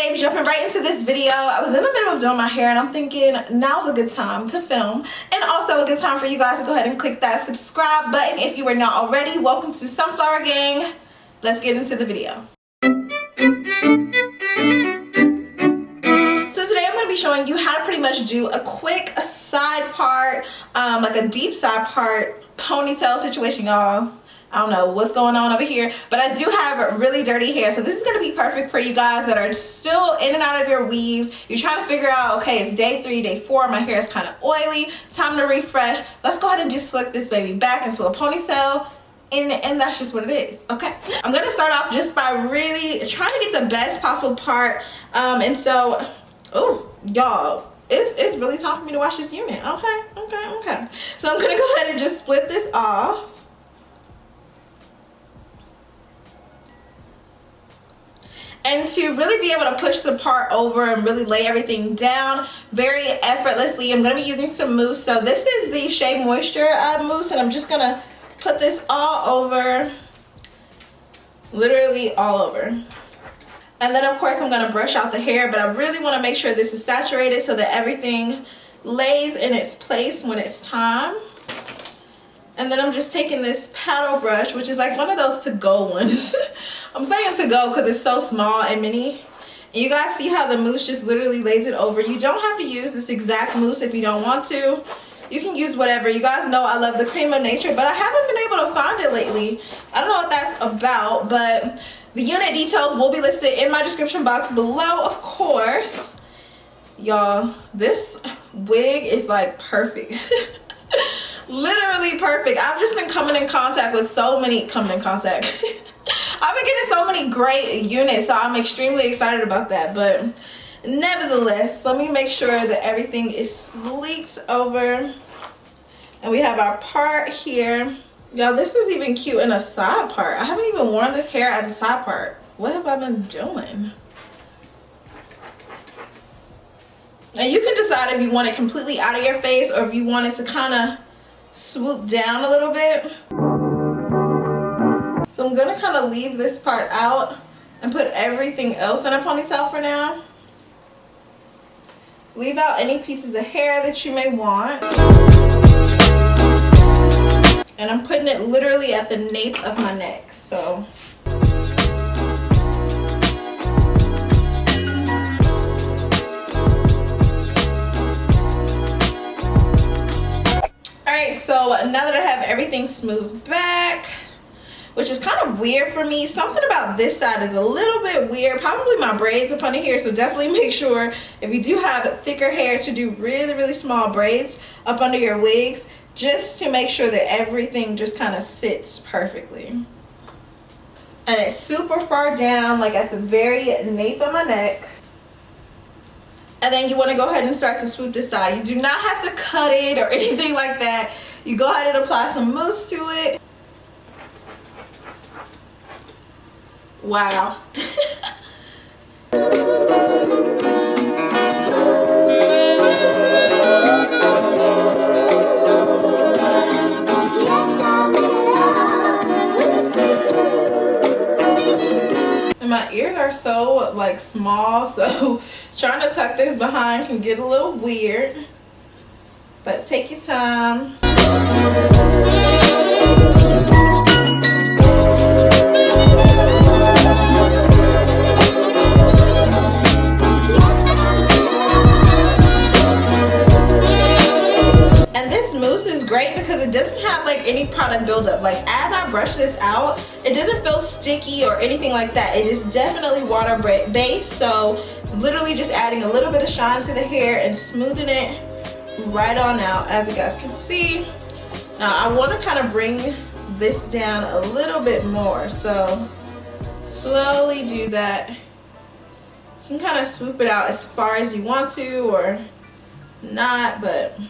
babes, jumping right into this video. I was in the middle of doing my hair and I'm thinking now's a good time to film, and also a good time for you guys to go ahead and click that subscribe button if you were not already. Welcome to Sunflower Gang. Let's get into the video. So today I'm going to be showing you how to pretty much do a quick side part, like a deep side part ponytail situation, y'all. I don't know what's going on over here, but I do have really dirty hair, so this is going to be perfect for you guys that are still in and out of your weaves. You're trying to figure out, okay, it's day 3, day 4, my hair is kind of oily, time to refresh. Let's go ahead and just slick this baby back into a ponytail, and that's just what it is. Okay, I'm going to start off just by really trying to get the best possible part, and so, oh, y'all, it's really time for me to wash this unit. Okay. So I'm going to go ahead and just split this off. And to really be able to push the part over and really lay everything down very effortlessly, I'm going to be using some mousse. So this is the Shea Moisture mousse, and I'm just going to put this all over, literally all over. And then of course I'm going to brush out the hair, but I really want to make sure this is saturated so that everything lays in its place when it's time. And then I'm just taking this paddle brush, which is like one of those to-go ones. I'm saying to-go because it's so small and mini. And you guys see how the mousse just literally lays it over. You don't have to use this exact mousse if you don't want to. You can use whatever. You guys know I love the Cream of Nature, but I haven't been able to find it lately. I don't know what that's about, but the unit details will be listed in my description box below, of course. Y'all, this wig is like perfect. Literally perfect. I've just been coming in contact with I've been getting so many great units, so I'm extremely excited about that. But nevertheless, let me make sure that everything is sleeked over. And we have our part here. Y'all, this is even cute in a side part. I haven't even worn this hair as a side part. What have I been doing? And you can decide if you want it completely out of your face or if you want it to kind of swoop down a little bit. So I'm gonna kind of leave this part out and put everything else in a ponytail for now. Leave out any pieces of hair that you may want. And I'm putting it literally at the nape of my neck, so. So now that I have everything smoothed back, which is kind of weird for me, something about this side is a little bit weird, probably my braids up under here, so definitely make sure if you do have thicker hair to do really small braids up under your wigs, just to make sure that everything just kind of sits perfectly. And it's super far down, like at the very nape of my neck. And then you want to go ahead and start to swoop this side. You do not have to cut it or anything like that. You go ahead and apply some mousse to it. Wow. And my ears are so like small, so trying to tuck this behind can get a little weird. But take your time. And this mousse is great because it doesn't have like any product buildup. Like as I brush this out, it doesn't feel sticky or anything like that. It is definitely water based, so it's literally just adding a little bit of shine to the hair and smoothing it right on out, as you guys can see. Now I want to kind of bring this down a little bit more, so slowly do that. You can kind of swoop it out as far as you want to or not, but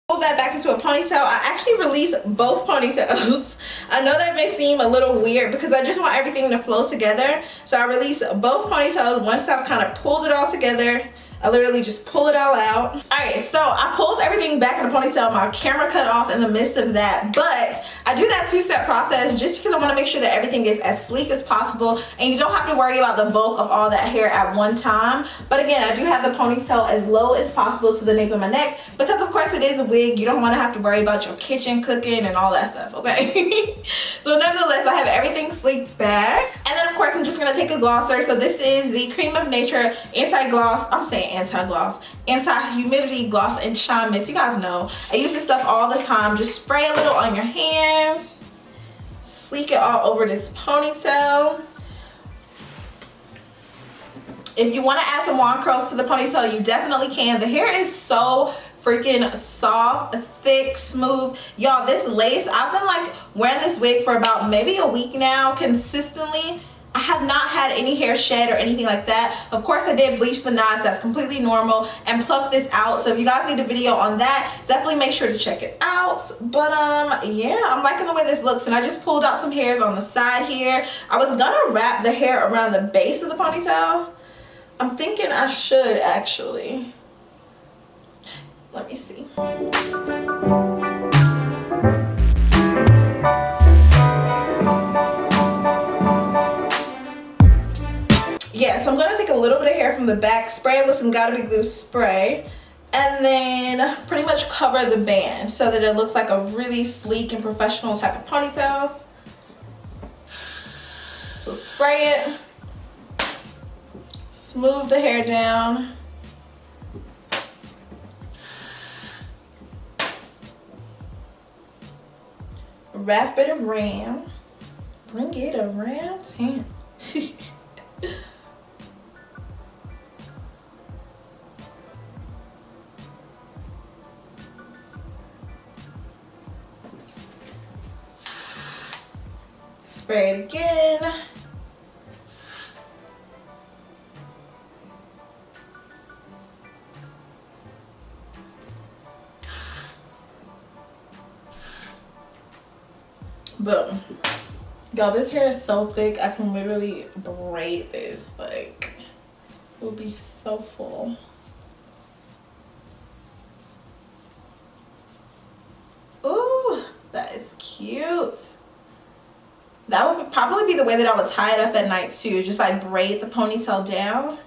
Pull that back into a ponytail. I actually released both ponytails. I know that may seem a little weird because I just want everything to flow together. So I released both ponytails once I've kind of pulled it all together. I literally just pull it all out. Alright, so I pulled everything back in the ponytail. My camera cut off in the midst of that, but I do that two-step process just because I want to make sure that everything is as sleek as possible and you don't have to worry about the bulk of all that hair at one time. But again, I do have the ponytail as low as possible to the nape of my neck because of course it is a wig. You don't want to have to worry about your kitchen cooking and all that stuff, okay? So nevertheless, I have everything sleeked back. And then of course I'm just going to take a glosser. So this is the Cream of Nature Anti-Gloss. I'm saying anti-gloss, anti-humidity gloss and shine mist. You guys know I use this stuff all the time. Just spray a little on your hands, sleek it all over this ponytail. If you want to add some wand curls to the ponytail, you definitely can. The hair is so freaking soft, thick, smooth. Y'all, this lace, I've been like wearing this wig for about maybe a week now consistently. I have not had any hair shed or anything like that. Of course, I did bleach the knots. That's completely normal. And pluck this out. So if you guys need a video on that, definitely make sure to check it out. But yeah, I'm liking the way this looks. And I just pulled out some hairs on the side here. I was gonna wrap the hair around the base of the ponytail. I'm thinking I should actually. Let me see. Yeah, so I'm going to take a little bit of hair from the back, spray it with some Gotta Be Glue spray, and then pretty much cover the band so that it looks like a really sleek and professional type of ponytail. So spray it, smooth the hair down. Wrap it around. Bring it around town. Spray it again. Boom. Y'all, this hair is so thick, I can literally braid this. Like, it will be so full. Ooh, that is cute. That would probably be the way that I would tie it up at night too. Just like braid the ponytail down.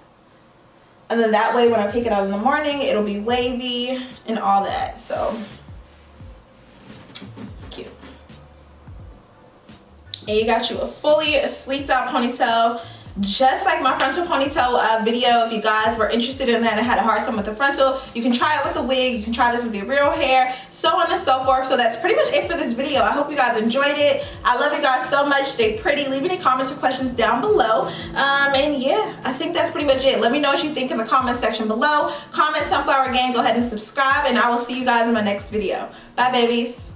And then that way when I take it out in the morning, it'll be wavy and all that. So, this is cute. And you got you a fully sleeked out ponytail, just like my frontal ponytail video. If you guys were interested in that and had a hard time with the frontal, you can try it with a wig, you can try this with your real hair, so on and so forth. So that's pretty much it for this video. I hope you guys enjoyed it. I love you guys so much. Stay pretty. Leave any comments or questions down below. And yeah, I think that's pretty much it. Let me know what you think in the comment section below. Comment Sunflower Gang, go ahead and subscribe, and I will see you guys in my next video. Bye, babies.